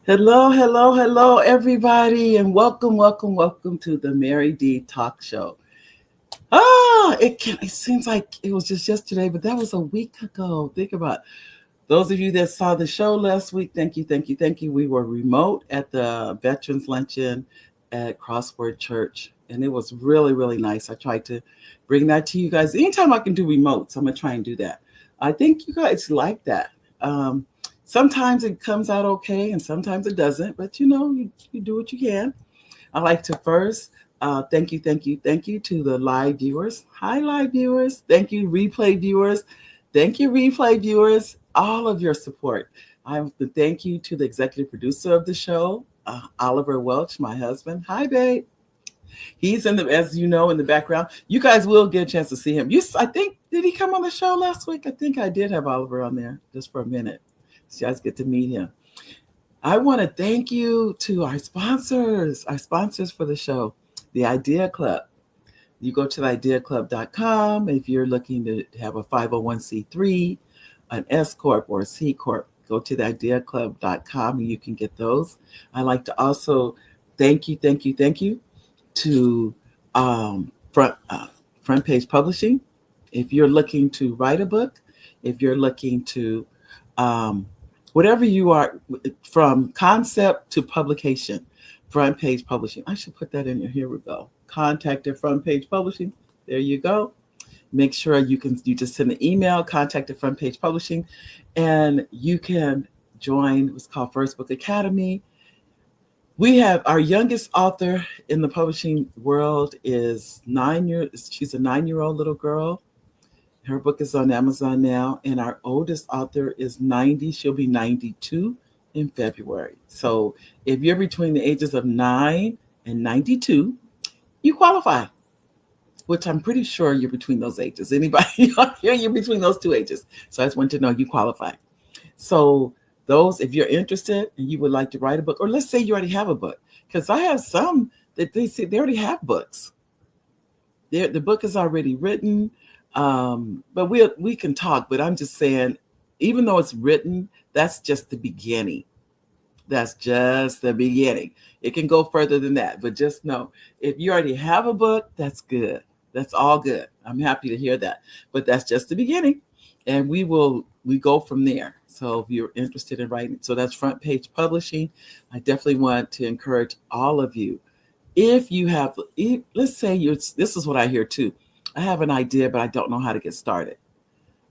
Hello, hello, hello, everybody, and welcome, welcome, welcome to the Mary D Talk Show. It seems like it was just yesterday, but that was a week ago. Think about it. Those of you that saw the show last week. Thank you, thank you, thank you. We were remote at the Veterans Luncheon at Crossword Church, and it was really, really nice. I tried to bring that to you guys. Anytime I can do remotes, I'm gonna try and do that. I think you guys like that. Um, Sometimes it comes out okay, and sometimes it doesn't. But you do what you can. I like to first thank you, thank you, thank you to the live viewers. Hi, live viewers. Thank you, replay viewers. Thank you, replay viewers. All of your support. I have to thank you to the executive producer of the show, Oliver Welch, my husband. Hi, babe. He's in the, as you know, in the background. You guys will get a chance to see him. I think, did he come on the show last week? I think I did have Oliver on there just for a minute. So you guys get to meet him. I want to thank you to our sponsors for the show, the Idea Club. You go to theideaclub.com if you're looking to have a 501c3, an S Corp, or a C Corp. Go to theideaclub.com and you can get those. I like to also thank you to Front Page Publishing. If you're looking to write a book, if you're looking to um, whatever you are, from concept to publication, Front Page Publishing. I should put that in here. Here we go. Contact at Front Page Publishing. There you go. Make sure you just send an email, contact at Front Page Publishing, and you can join what's called First Book Academy. We have our youngest author in the publishing world is 9 years. She's a 9-year-old little girl. Her book is on Amazon now, and our oldest author is 90. She'll be 92 in February. So if you're between the ages of 9 and 92, you qualify, which I'm pretty sure you're between those ages. Anybody out here, you're between those two ages. So I just want to know you qualify. So those, if you're interested and you would like to write a book, or let's say you already have a book, because I have some that they say they already have books. The book is already written, but we can talk. But I'm just saying, even though it's written, that's just the beginning. That's just the beginning. It can go further than that, but just know if you already have a book, that's good. That's all good. I'm happy to hear that. But that's just the beginning, and we go from there. So if you're interested in writing, so that's Front Page Publishing. I definitely want to encourage all of you. If you have, let's say this is what I hear too. I have an idea, but I don't know how to get started.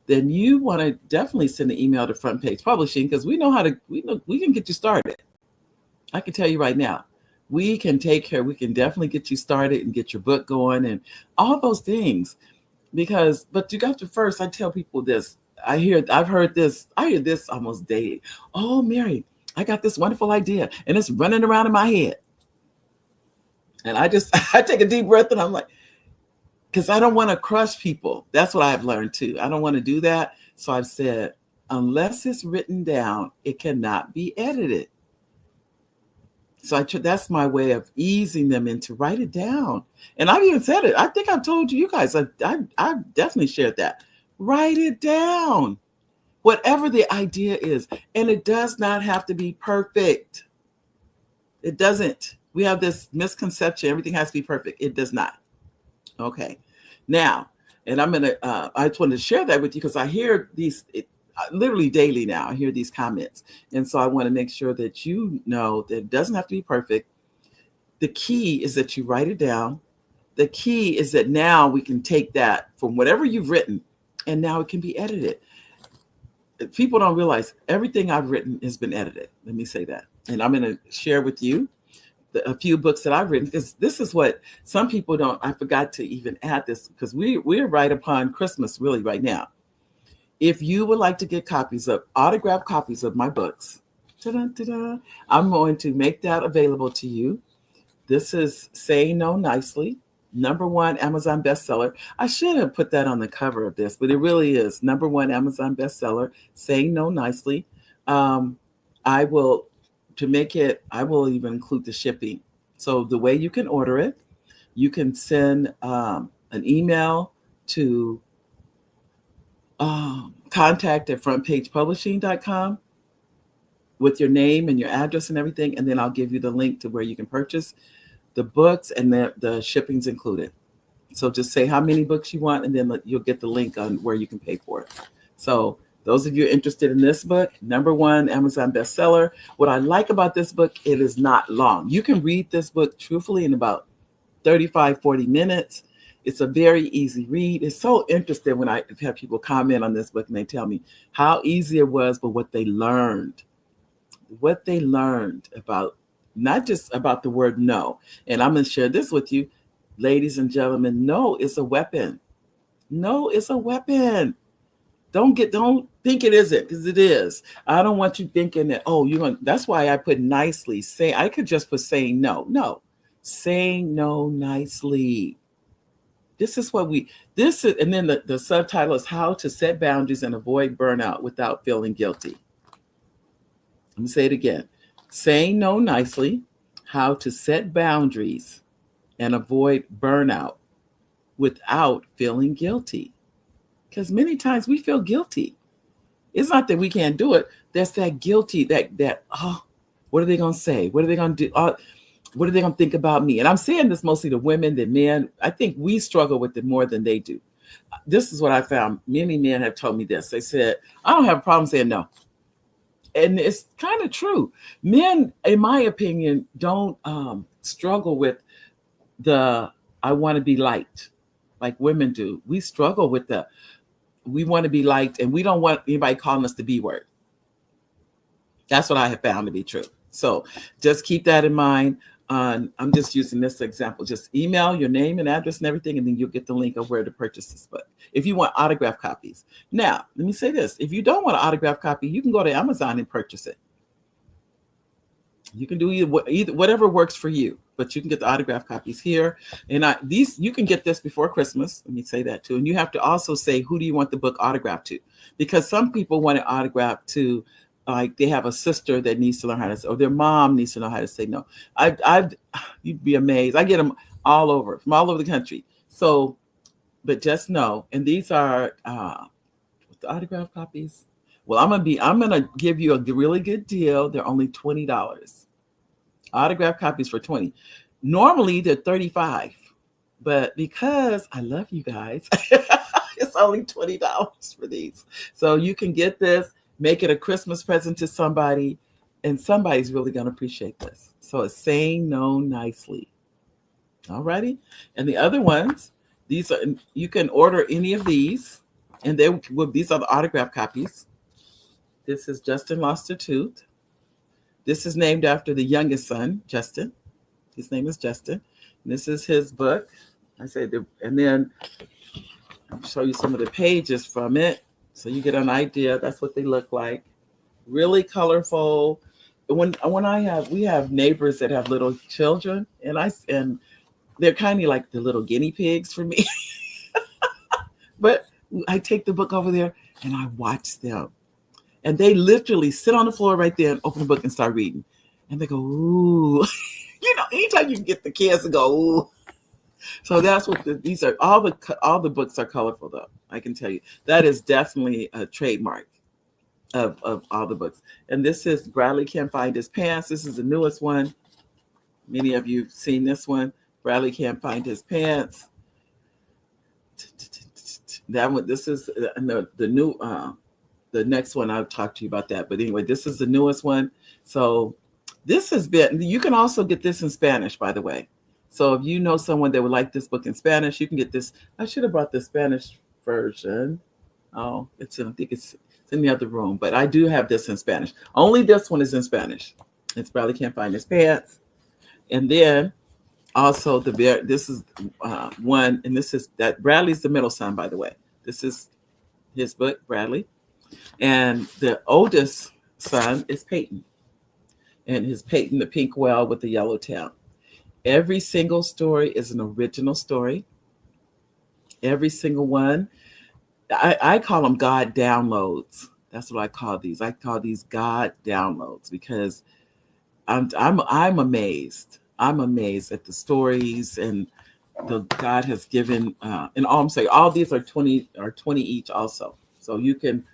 Then you want to definitely send an email to Front Page Publishing, because we can get you started. I can tell you right now, we can take care. We can definitely get you started and get your book going and all those things. But you got to first. I tell people this. I've heard this. I hear this almost daily. Oh, Mary, I got this wonderful idea, and it's running around in my head. And I take a deep breath, and I'm like, because I don't want to crush people. That's what I've learned too. I don't want to do that. So I've said, unless it's written down, it cannot be edited. So that's my way of easing them into write it down. And I've even said it. I think I've told you guys. I've definitely shared that. Write it down, whatever the idea is, and it does not have to be perfect. It doesn't. We have this misconception everything has to be perfect. It does not. Okay. Now, and I just wanted to share that with you because I hear these literally daily now. I hear these comments. And so I want to make sure that you know that it doesn't have to be perfect. The key is that you write it down. The key is that now we can take that from whatever you've written and now it can be edited. People don't realize everything I've written has been edited. Let me say that. And I'm going to share with you a few books that I've written, because this is what some people don't. I forgot to even add this because we're right upon Christmas really right now. If you would like to get autographed copies of my books, ta-da, I'm going to make that available to you. This is Say No Nicely, #1 Amazon bestseller. I should have put that on the cover of this, but it really is #1 Amazon bestseller, Say No Nicely. I will even include the shipping. So the way you can order it, you can send an email to contact at frontpagepublishing.com with your name and your address and everything, and then I'll give you the link to where you can purchase the books, and the shipping's included. So just say how many books you want, and then you'll get the link on where you can pay for it. So those of you interested in this book, #1 Amazon bestseller. What I like about this book, it is not long. You can read this book truthfully in about 35, 40 minutes. It's a very easy read. It's so interesting when I have people comment on this book and they tell me how easy it was, but what they learned about, not just about the word no. And I'm going to share this with you, ladies and gentlemen. No is a weapon. No is a weapon. Don't think it isn't, because it is. I don't want you thinking that, oh, that's why I put nicely. I could just put saying no. No. Saying no nicely. And then the subtitle is How to Set Boundaries and Avoid Burnout Without Feeling Guilty. Let me say it again. Saying no nicely, how to set boundaries and avoid burnout without feeling guilty. Because many times we feel guilty. It's not that we can't do it. There's that guilty, oh, what are they going to say? What are they going to do? What are they going to think about me? And I'm saying this mostly to women, than men. I think we struggle with it more than they do. This is what I found. Many men have told me this. They said, I don't have a problem saying no. And it's kind of true. Men, in my opinion, don't struggle with I want to be liked like women do. We struggle with we want to be liked, and we don't want anybody calling us the B word. That's what I have found to be true. So just keep that in mind. I'm just using this example. Just email your name and address and everything, and then you'll get the link of where to purchase this book. If you want autograph copies. Now, let me say this. If you don't want an autograph copy, you can go to Amazon and purchase it. You can do either whatever works for you, but you can get the autograph copies here. And you can get this before Christmas. Let me say that too. And you have to also say, who do you want the book autographed to? Because some people want it autographed to, like they have a sister that needs to learn how to say, or their mom needs to know how to say no. You'd be amazed. I get them from all over the country. So, but just know, and these are the autograph copies. Well, I'm gonna give you a really good deal. They're only $20. Autograph copies for $20. Normally they're $35, but because I love you guys, it's only $20 for these. So you can get this, make it a Christmas present to somebody, and somebody's really gonna appreciate this. So it's saying no nicely. Alrighty, and the other ones, you can order any of these, and these are the autograph copies. This is Justin Lost a Tooth. This is named after the youngest son, Justin. His name is Justin. And this is his book. And then I'll show you some of the pages from it, so you get an idea. That's what they look like. Really colorful. We have neighbors that have little children, and they're kind of like the little guinea pigs for me. But I take the book over there and I watch them. And they literally sit on the floor right there and open the book and start reading. And they go, ooh. Anytime you can get the kids to go, ooh. So that's what these are. All the books are colorful, though. I can tell you. That is definitely a trademark of all the books. And this is Bradley Can't Find His Pants. This is the newest one. Many of you have seen this one. Bradley Can't Find His Pants. That one. This is the new. The next one, I'll talk to you about that. But anyway, this is the newest one. So this has been, you can also get this in Spanish, by the way. So if you know someone that would like this book in Spanish, you can get this. I should have brought the Spanish version. Oh, I think it's in the other room. But I do have this in Spanish. Only this one is in Spanish. It's Bradley Can't Find His Pants. And then also this is one, and this is that Bradley's the middle son, by the way. This is his book, Bradley. And the oldest son is Peyton. And his Peyton, the pink whale with the yellow tail. Every single story is an original story. Every single one. I call them God downloads. That's what I call these. I call these God downloads because I'm amazed. I'm amazed at the stories and the God has given. And all I'm saying, all these are 20 each also. So you can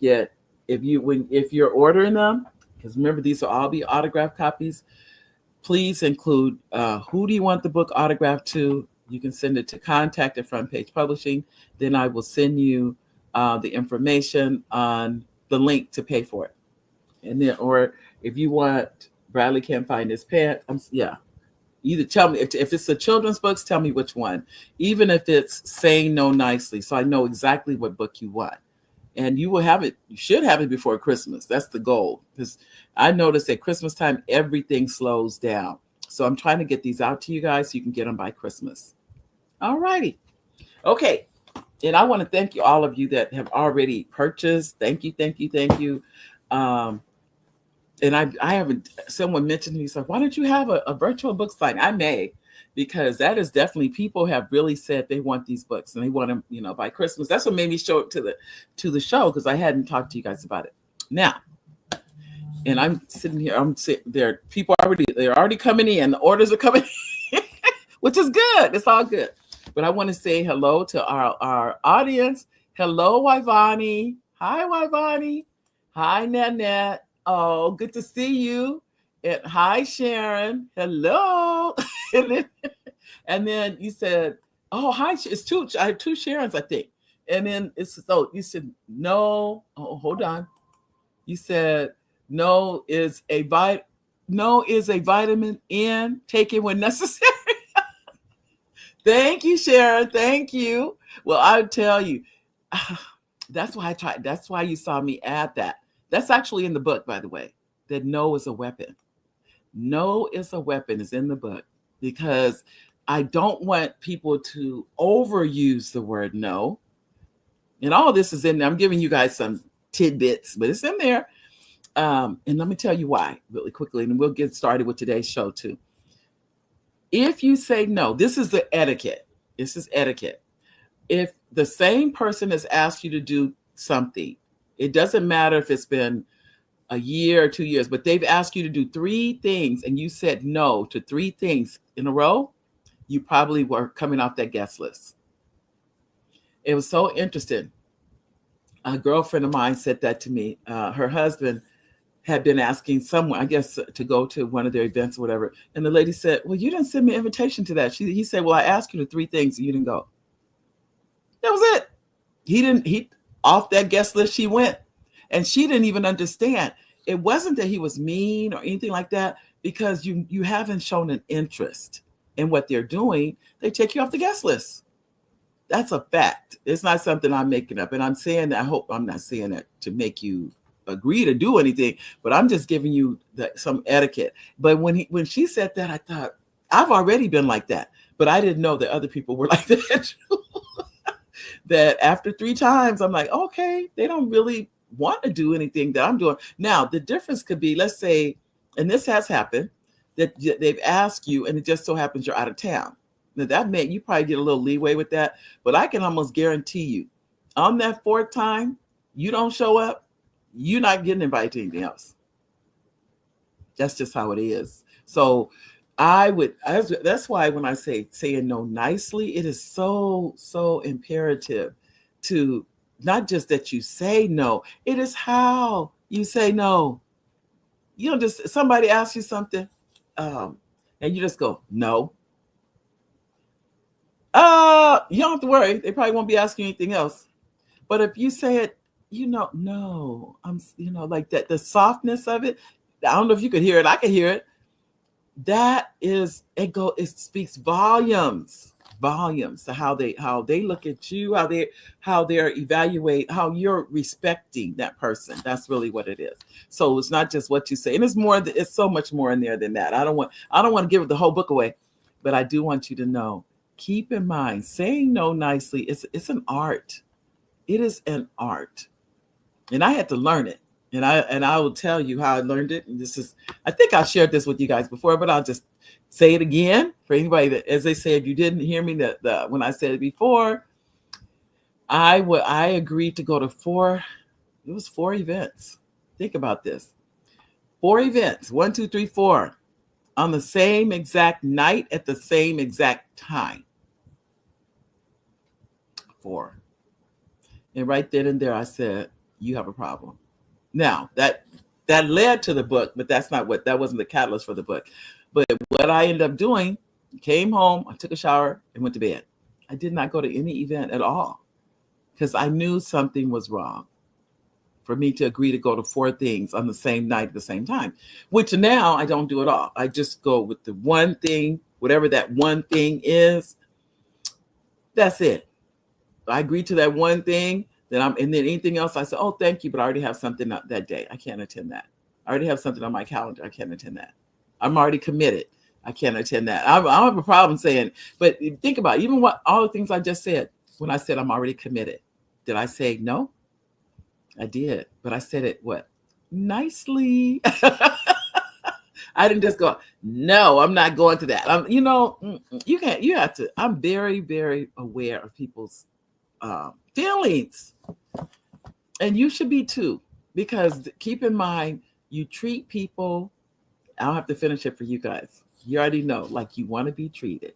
get if you're ordering them, because remember, these will all be autographed copies. Please include who do you want the book autographed to. You can send it to contact at Front Page Publishing. Then I will send you the information on the link to pay for it. And then, or if you want Bradley Can't Find His Pants, yeah. Either tell me if it's the children's books, tell me which one. Even if it's Saying No Nicely, so I know exactly what book you want. And you will have it, you should have it before Christmas. That's the goal. Because I noticed at Christmas time, everything slows down. So I'm trying to get these out to you guys so you can get them by Christmas. All righty. Okay. And I want to thank you, all of you that have already purchased. Thank you, thank you, thank you. And I haven't, someone mentioned to me, so why don't you have a virtual book signing? I may, because that is definitely, people have really said they want these books and they want them, by Christmas. That's what made me show it to the show, because I hadn't talked to you guys about it. Now, and I'm sitting here, I'm sitting there, people they're already coming in, the orders are coming in, which is good. It's all good. But I want to say hello to our audience. Hello, Wivani. Hi, Wivani. Hi, Nanette. Oh, good to see you. And hi, Sharon. Hello. and then you said, oh, hi. It's two. I have two Sharons, I think. And then you said no. Oh, hold on. You said no is a vitamin N taken when necessary. Thank you, Sharon. Thank you. Well, I'll tell you. That's why I tried. That's why you saw me add that. That's actually in the book, by the way, that no is a weapon. No is a weapon is in the book, because I don't want people to overuse the word no. And all this is in there. I'm giving you guys some tidbits, but it's in there. And let me tell you why really quickly, and we'll get started with today's show too. If you say no, this is the etiquette. This is etiquette. If the same person has asked you to do something, it doesn't matter if it's been a year or 2 years, but they've asked you to do 3 things and you said no to 3 things in a row, you probably were coming off that guest list. It was so interesting. A girlfriend of mine said that to me. Her husband had been asking someone, I guess, to go to one of their events or whatever. And the lady said, well, you didn't send me an invitation to that. He said, well, I asked you to 3 things and you didn't go. That was it. He off that guest list she went. And she didn't even understand. It wasn't that he was mean or anything like that, because you haven't shown an interest in what they're doing. They take you off the guest list. That's a fact. It's not something I'm making up. And I'm saying that, I hope I'm not saying that to make you agree to do anything, but I'm just giving you some etiquette. But when she said that, I thought, I've already been like that, but I didn't know that other people were like that. That after 3 times, I'm like, okay, they don't really want to do anything that I'm doing. Now, the difference could be, let's say, and this has happened, that they've asked you and it just so happens you're out of town. Now that meant you probably get a little leeway with that, but I can almost guarantee you on that 4th time, you don't show up, you're not getting invited to anything else. That's just how it is. So that's why when I say saying no nicely, it is so, so imperative to not just that you say no, it is how you say no. You don't just, somebody asks you something, and you just go, no. You don't have to worry. They probably won't be asking you anything else. But if you say it, no, like that, the softness of it, I don't know if you could hear it. I could hear it. That is, it speaks volumes to how they look at you, how they're evaluate, how you're respecting that person. That's really what it is. So it's not just what you say, and it's so much more in there than that. I don't want to give the whole book away, but I do want you to know, keep in mind, saying no nicely, it's an art. It is an art, and I had to learn it. And I will tell you how I learned it. And I think I shared this with you guys before, but I'll just say it again for anybody that, as they say, if you didn't hear me when I said it before, I agreed to go to 4 events. Think about this. 4 events, 1, 2, 3, 4, on the same exact night at the same exact time. 4. And right then and there, I said, you have a problem. Now, that that led to the book, but that wasn't the catalyst for the book. But what I ended up doing, came home, I took a shower and went to bed. I did not go to any event at all because I knew something was wrong for me to agree to go to 4 things on the same night at the same time, which now I don't do at all. I just go with the one thing, whatever that one thing is. That's it. I agreed to that one thing, and then anything else I said, oh, thank you, but I already have something that day. I can't attend that. I already have something on my calendar. I can't attend that. I'm already committed. I can't attend that. I have a problem saying, but think about it, even all the things I just said, when I said I'm already committed, did I say no? I did, but I said it nicely. I didn't just go, no, I'm not going to that. You have to, I'm very, very aware of people's feelings. And you should be too, because keep in mind, you treat people, I'll have to finish it for you guys. You already know, like you want to be treated.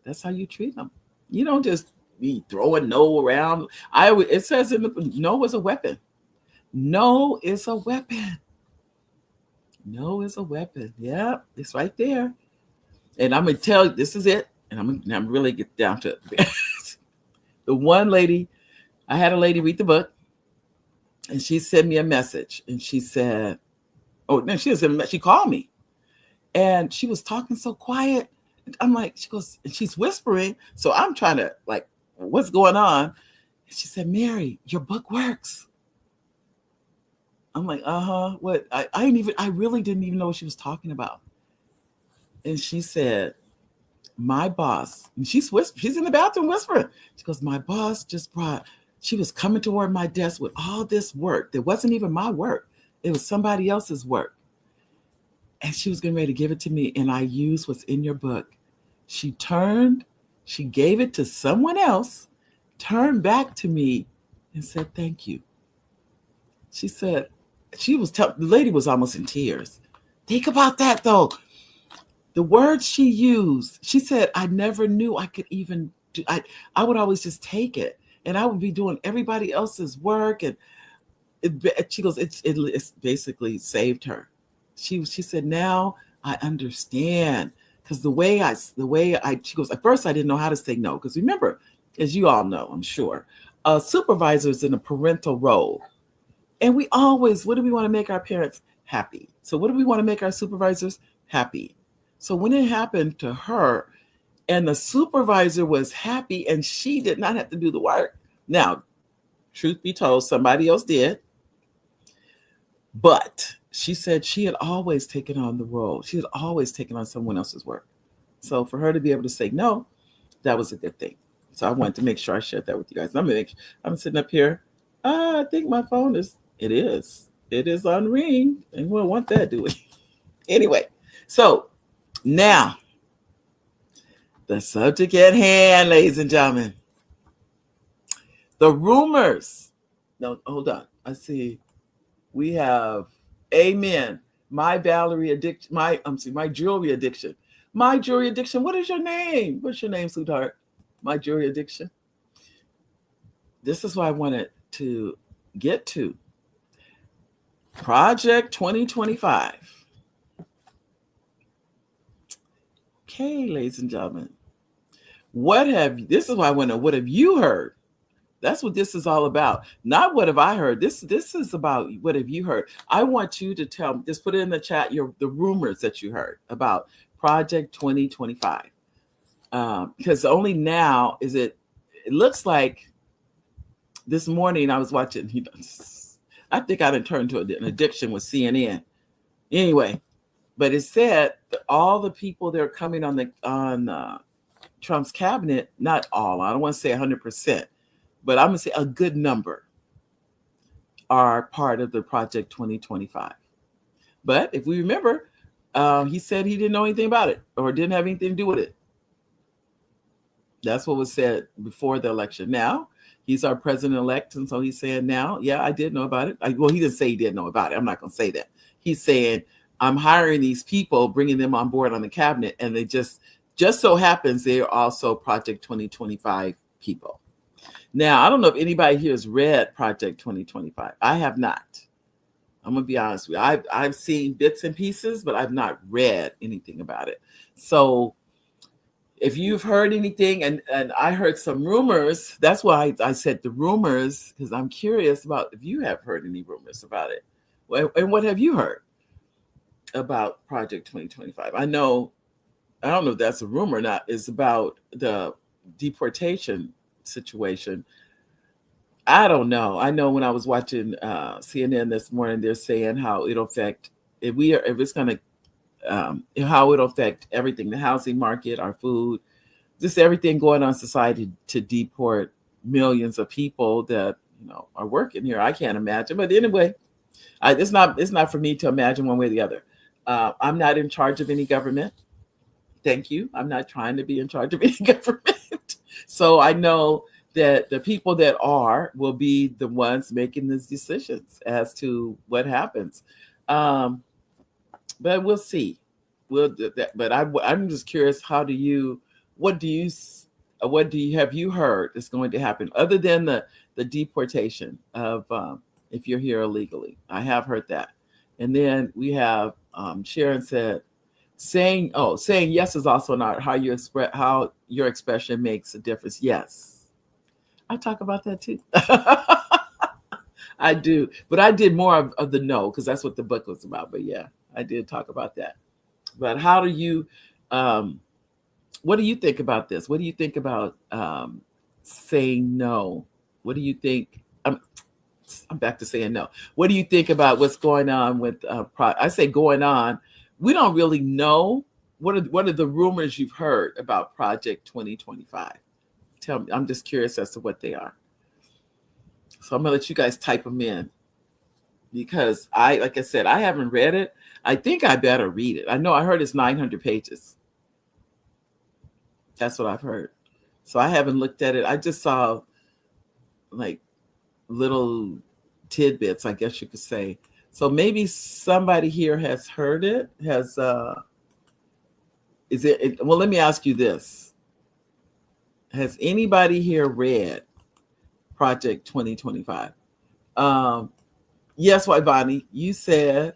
That's how you treat them. You don't just be throwing no around. It says no is a weapon. No is a weapon. No is a weapon. Yeah, it's right there. And I'm gonna tell you, this is it. And I'm really get down to it. The one lady, I had a lady read the book, and she sent me a message, and she said, "Oh, no, she called me, and she was talking so quiet." I'm like, she goes, and she's whispering, so I'm trying to like, what's going on? And she said, "Mary, your book works." I'm like, what? I really didn't even know what she was talking about. And she said, my boss, and she's in the bathroom whispering. She goes, my boss she was coming toward my desk with all this work. That wasn't even my work. It was somebody else's work. And she was getting ready to give it to me. And I used what's in your book. She gave it to someone else, turned back to me and said, thank you. She said, the lady was almost in tears. Think about that though. The words she used, she said, I never knew I could even do, I would always just take it. And I would be doing everybody else's work. And she goes, it's basically saved her. She said, now I understand. Because she goes, at first I didn't know how to say no. Because remember, as you all know, I'm sure, a supervisor is in a parental role. And what do we want to make our parents happy? So what do we want to make our supervisors happy? So when it happened to her and the supervisor was happy and she did not have to do the work. Now, truth be told, somebody else did. But she said she had always taken on the role. She had always taken on someone else's work. So for her to be able to say no, that was a good thing. So I wanted to make sure I shared that with you guys. I'm sitting up here. I think my phone it is on ring. And we don't want that, do we? Anyway, so now the subject at hand, ladies and gentlemen. The rumors. No, hold on. I see. We have amen. My jewelry addiction. My jewelry addiction. My jewelry addiction. What is your name? What's your name, sweetheart? My jewelry addiction. This is what I wanted to get to. Project 2025. Okay, ladies and gentlemen. This is why I want to know, what have you heard? That's what this is all about. Not what have I heard. This is about what have you heard. I want you to tell me, just put it in the chat, the rumors that you heard about Project 2025. Because only now it looks like this morning I was watching, I think I turned to an addiction with CNN. Anyway, but it said that all the people that are coming on Trump's cabinet, not all, I don't want to say 100%, but I'm going to say a good number are part of the Project 2025. But if we remember, he said he didn't know anything about it or didn't have anything to do with it. That's what was said before the election. Now, he's our president-elect, and so he's saying now, yeah, I did know about it. He didn't say he didn't know about it. I'm not going to say that. He's saying, I'm hiring these people, bringing them on board on the cabinet, and they just so happens they are also Project 2025 people. Now, I don't know if anybody here has read Project 2025. I have not. I'm gonna be honest with you. I've seen bits and pieces, but I've not read anything about it. So if you've heard anything, and I heard some rumors, that's why I said the rumors, because I'm curious about if you have heard any rumors about it. And what have you heard about Project 2025? I don't know if that's a rumor or not, is about the deportation situation. I don't know. I know when I was watching CNN this morning, they're saying how it'll affect if it's going to how it'll affect everything, the housing market, our food, just everything going on in society to deport millions of people that are working here. I can't imagine, but anyway, it's not for me to imagine one way or the other. I'm not in charge of any government. Thank you. I'm not trying to be in charge of any government. So I know that the people that will be the ones making these decisions as to what happens. Um, but we'll see. But I'm just curious. What do you, have you heard is going to happen other than the deportation of if you're here illegally? I have heard that, and then we have Sharon said saying yes is also not how your expression makes a difference. Yes, I talk about that too. I do, but I did more of the no because that's what the book was about. But yeah, I did talk about that. But how do you, um, what do you think about this? What do you think about saying no? What do you think? I'm back to saying no. What do you think about what's going on with? I say going on. We don't really know. What are the rumors you've heard about Project 2025? Tell me. I'm just curious as to what they are. So I'm gonna let you guys type them in because like I said, I haven't read it. I think I better read it. I heard it's 900 pages. That's what I've heard. So I haven't looked at it. I just saw like little tidbits, I guess you could say. So maybe somebody here has heard it. Well, let me ask you this. Has anybody here read Project 2025? Yes, Bonnie, you said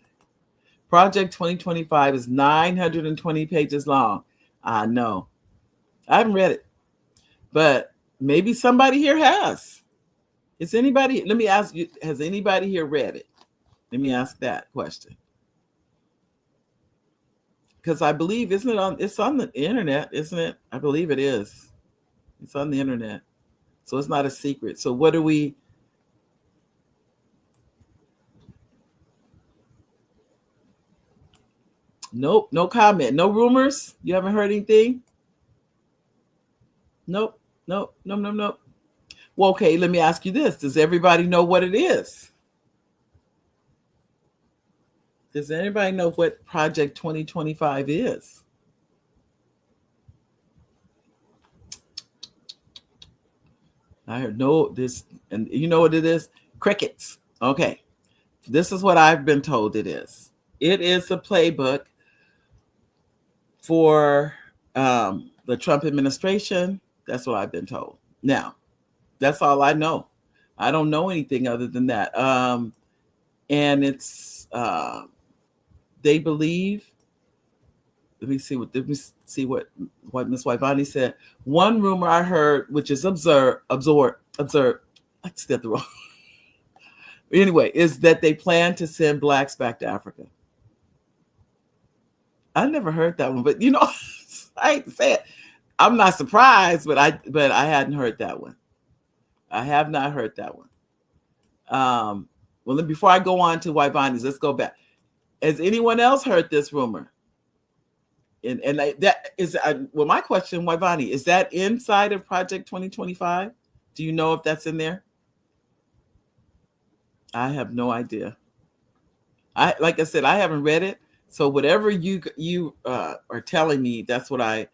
Project 2025 is 920 pages long. I know. I haven't read it, but maybe somebody here has. Let me ask you, has anybody here read it? Let me ask that question. Because I believe, it's on the internet, isn't it? I believe it is. It's on the internet. So it's not a secret. So what do we, nope, no comment, no rumors? You haven't heard anything? Nope, nope, nope, nope, nope. Well, okay, let me ask you this. Does everybody know what it is? Does anybody know what Project 2025 is? I heard no, this, and you know what it is? Crickets. Okay. This is what I've been told it is. It is a playbook for the Trump administration. That's what I've been told. Now, that's all I know. I don't know anything other than that. And it's they believe. Let me see what Miss Waivani said. One rumor I heard, which is absurd. I said the wrong. Anyway, is that they plan to send blacks back to Africa. I never heard that one, but I hate to say it. I'm not surprised, but I hadn't heard that one. I have not heard that one. Well, then before I go on to Waivani's, let's go back. Has anyone else heard this rumor? And that is well, my question, Waivani, is that inside of Project 2025? Do you know if that's in there? I have no idea. Like I said, I haven't read it. So whatever you are telling me, that's what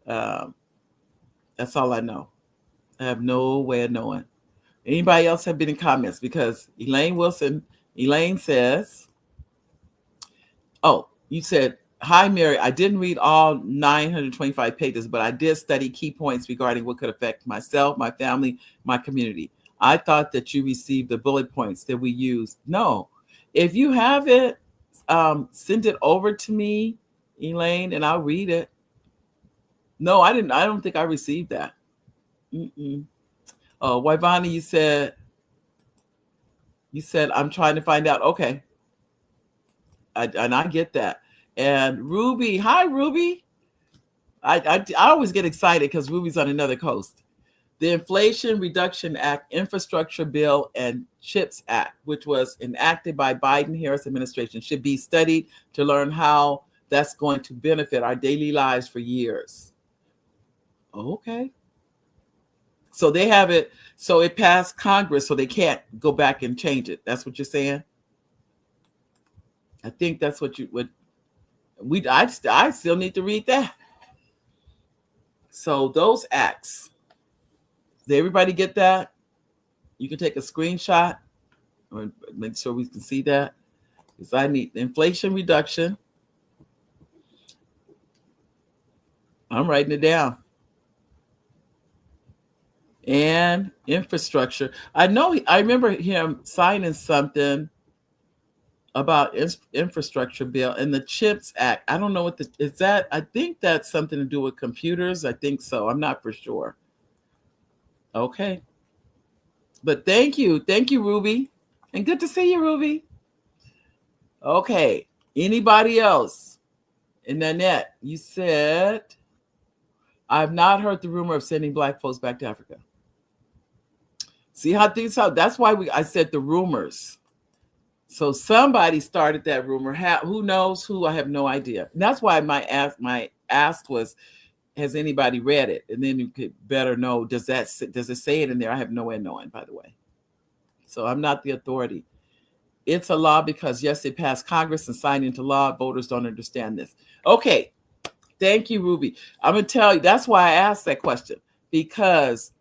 that's all I know. I have no way of knowing. Anybody else have been in comments? Because Elaine says, oh, you said, hi, Mary. I didn't read all 925 pages, but I did study key points regarding what could affect myself, my family, my community. I thought that you received the bullet points that we used. No, If you have it, send it over to me, Elaine, and I'll read it. No, I didn't. I don't think I received that. Mm-mm. Oh, Wivani, you said I'm trying to find out. Okay, and I get that. And Ruby, hi Ruby. I always get excited because Ruby's on another coast. The Inflation Reduction Act, Infrastructure Bill, and CHIPS Act, which was enacted by Biden-Harris administration, should be studied to learn how that's going to benefit our daily lives for years. Okay. So they have it. So it passed Congress, so they can't go back and change it. That's what you're saying? I think that's what you would. I still need to read that. So those acts. Did everybody get that? You can take a screenshot or make sure we can see that. Because I need inflation reduction. I'm writing it down. And infrastructure. I remember him signing something about infrastructure bill and the CHIPS Act. I don't know what is that. I think that's something to do with computers. I think so. I'm not for sure. Okay. But thank you, Ruby. And good to see you, Ruby. Okay. Anybody else? And Nanette, you said, I've not heard the rumor of sending Black folks back to Africa. See how things are. That's why I said the rumors. So somebody started that rumor. Who knows who? I have no idea. And that's why my ask was, has anybody read it? And then you could better know, does it say it in there? I have no way of knowing, by the way. So I'm not the authority. It's a law because, yes, it passed Congress and signed into law. Voters don't understand this. Okay. Thank you, Ruby. I'm going to tell you, that's why I asked that question. Because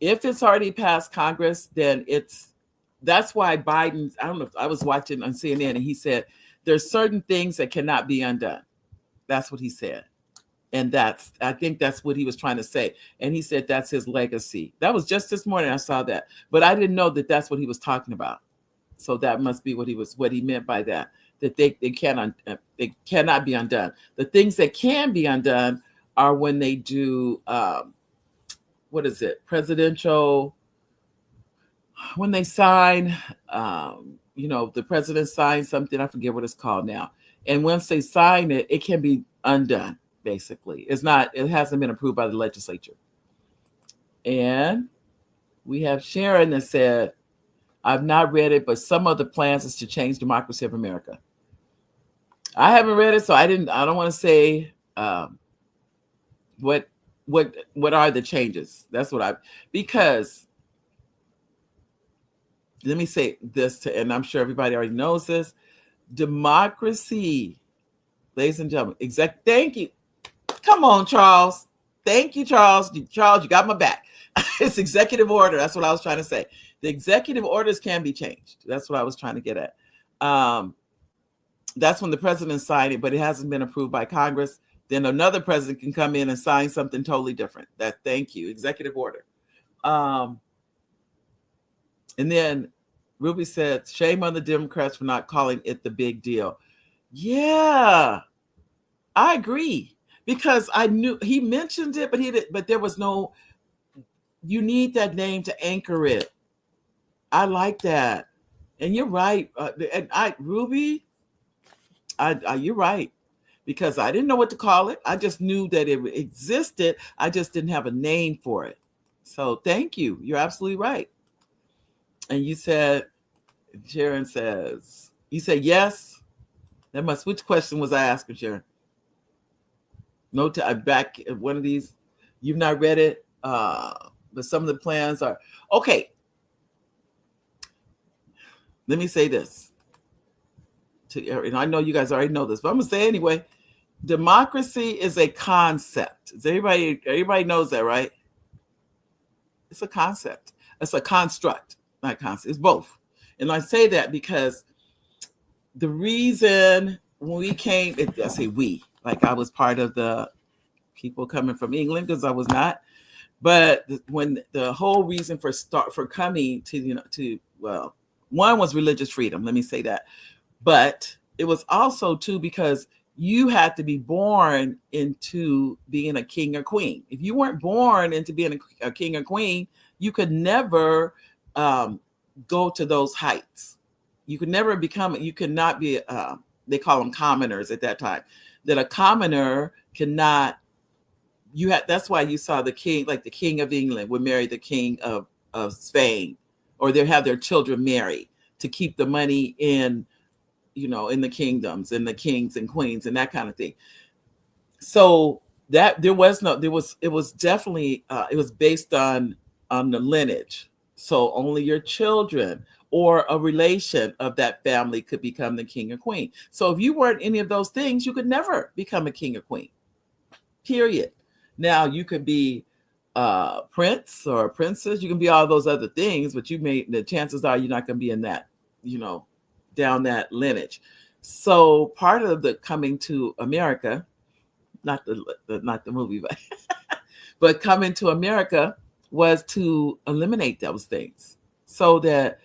if it's already passed Congress, then that's why Biden, I don't know, I was watching on CNN and he said, there's certain things that cannot be undone. That's what he said. And I think that's what he was trying to say. And he said that's his legacy. That was just this morning I saw that. But I didn't know that that's what he was talking about. So that must be what he meant by that they cannot be undone. The things that can be undone are when they do, presidential, when they sign, the president signs something, I forget what it's called now. And once they sign it, it can be undone, basically. It hasn't been approved by the legislature. And we have Sharon that said, I've not read it, but some of the plans is to change democracy of America. I haven't read it, so I don't want to say what are the changes. That's because let me say this and I'm sure everybody already knows this. Democracy, ladies and gentlemen, thank you. Come on, Charles. Thank you, Charles. Charles, you got my back. It's executive order. That's what I was trying to say. The executive orders can be changed. That's what I was trying to get at. That's when the president signed it, but it hasn't been approved by Congress. Then another president can come in and sign something totally different. Thank you, executive order. And then Ruby said, shame on the Democrats for not calling it the big deal. Yeah, I agree. Because I knew he mentioned it, but there was no, you need that name to anchor it. I like that. And you're right. Ruby, you're right. Because I didn't know what to call it. I just knew that it existed. I just didn't have a name for it. So thank you. You're absolutely right. And you said, Sharon says, you said yes. Which question was I asking, Sharon? No, back at one of these. You've not read it, but some of the plans are okay. Let me say this. And I know you guys already know this, but I'm gonna say it anyway. Democracy is a concept. Everybody knows that, right? It's a concept. It's a construct, not concept. It's both. And I say that because the reason when we came, I say we, like I was part of the people coming from England because I was not. But when the whole reason for coming to One was religious freedom. Let me say that. But it was also too because you had to be born into being a king or queen. If you weren't born into being a king or queen, you could never go to those heights. You could never become. You could not be. They call them commoners at that time. That a commoner cannot. You had. That's why you saw the king, like the king of England, would marry the king of Spain, or they have their children married to keep the money in, in the kingdoms and the kings and queens and that kind of thing. So that it was definitely it was based on the lineage. So only your children or a relation of that family could become the king or queen. So if you weren't any of those things, you could never become a king or queen. Period. Now you could be prince or princess. You can be all those other things, but the chances are you're not going to be in that, down that lineage. So part of the coming to America, not the movie, but coming to America was to eliminate those things so that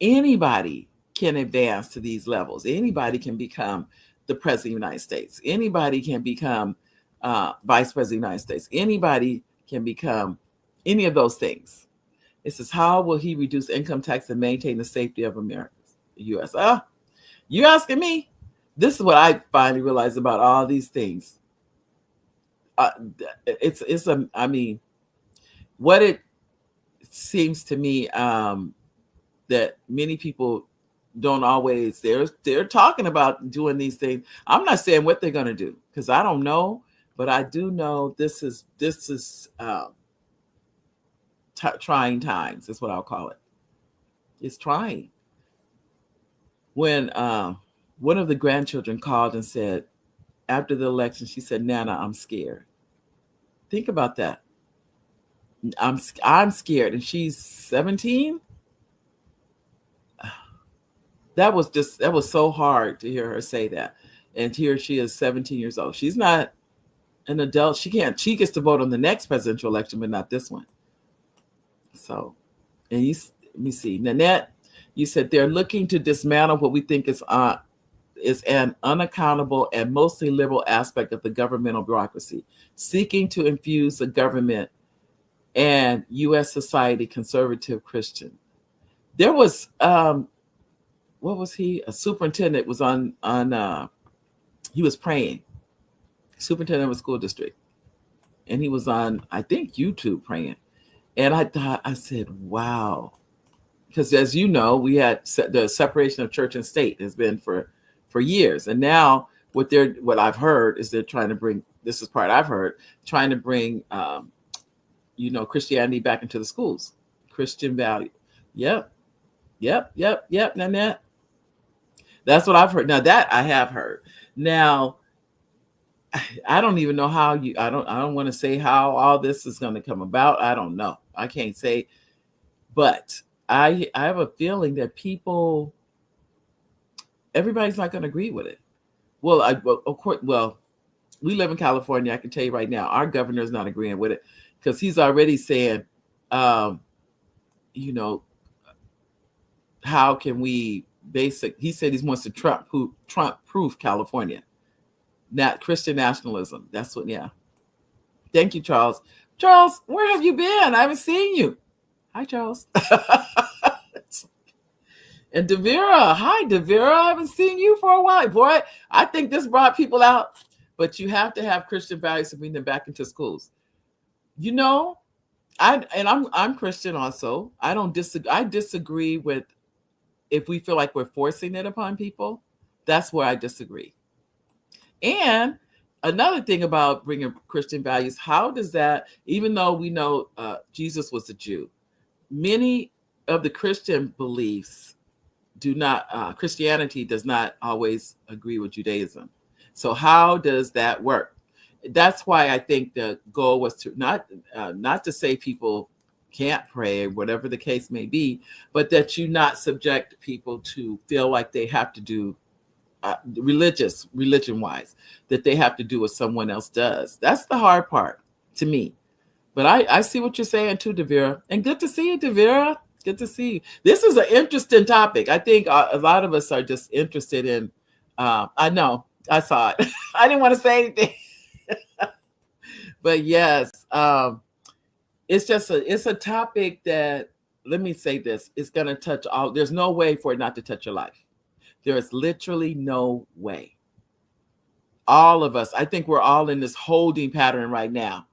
anybody can advance to these levels. Anybody can become the president of the United States. Anybody can become vice president of the United States. Anybody can become any of those things. It says, how will he reduce income tax and maintain the safety of America? U.S. You asking me? This is what I finally realized about all these things. What it seems to me that many people don't always, they're talking about doing these things. I'm not saying what they're going to do because I don't know, but I do know this is trying times. That's what I'll call it. It's trying. When one of the grandchildren called and said, after the election, she said, Nana, I'm scared. Think about that. I'm scared. And she's 17. That was so hard to hear her say that. And here she is 17 years old. She's not an adult. She gets to vote on the next presidential election, but not this one. So, and let me see, Nanette, you said they're looking to dismantle what we think is an unaccountable and mostly liberal aspect of the governmental bureaucracy, seeking to infuse the government and U.S. society conservative Christian. There was what was he? A superintendent was on he was praying. Superintendent of a school district, and he was on, I think, YouTube praying. And I said, wow. Because as you know, we had the separation of church and state has been for years. And now what I've heard is they're trying to bring, this is part I've heard, trying to bring, Christianity back into the schools, Christian value. Yep. Nanette. That's what I've heard. Now that I have heard. Now, I don't even know how I don't want to say how all this is going to come about. I don't know. I can't say, but I have a feeling that everybody's not going to agree with it. Well, of course, we live in California. I can tell you right now, our governor is not agreeing with it because he's already saying, how can we he said he wants to Trump-proof California. Not Christian nationalism. That's what, yeah. Thank you, Charles. Charles, where have you been? I haven't seen you. Hi, Charles. And Devera. Hi, Devera. I haven't seen you for a while. Boy, I think this brought people out. But you have to have Christian values to bring them back into schools. I'm Christian also. I don't disagree. I disagree with if we feel like we're forcing it upon people. That's where I disagree. And another thing about bringing Christian values, how does that, even though we know Jesus was a Jew, many of the Christian beliefs Christianity does not always agree with Judaism. So how does that work? That's why I think the goal was to not to say people can't pray, whatever the case may be, but that you not subject people to feel like they have to do religion-wise, that they have to do what someone else does. That's the hard part to me. But I see what you're saying too, Devera. And good to see you, Devera. Good to see you. This is an interesting topic. I think a lot of us are just interested in. I know. I saw it. I didn't want to say anything, but yes, it's a topic that, let me say this, it's going to touch all. There's no way for it not to touch your life. There is literally no way. All of us, I think we're all in this holding pattern right now,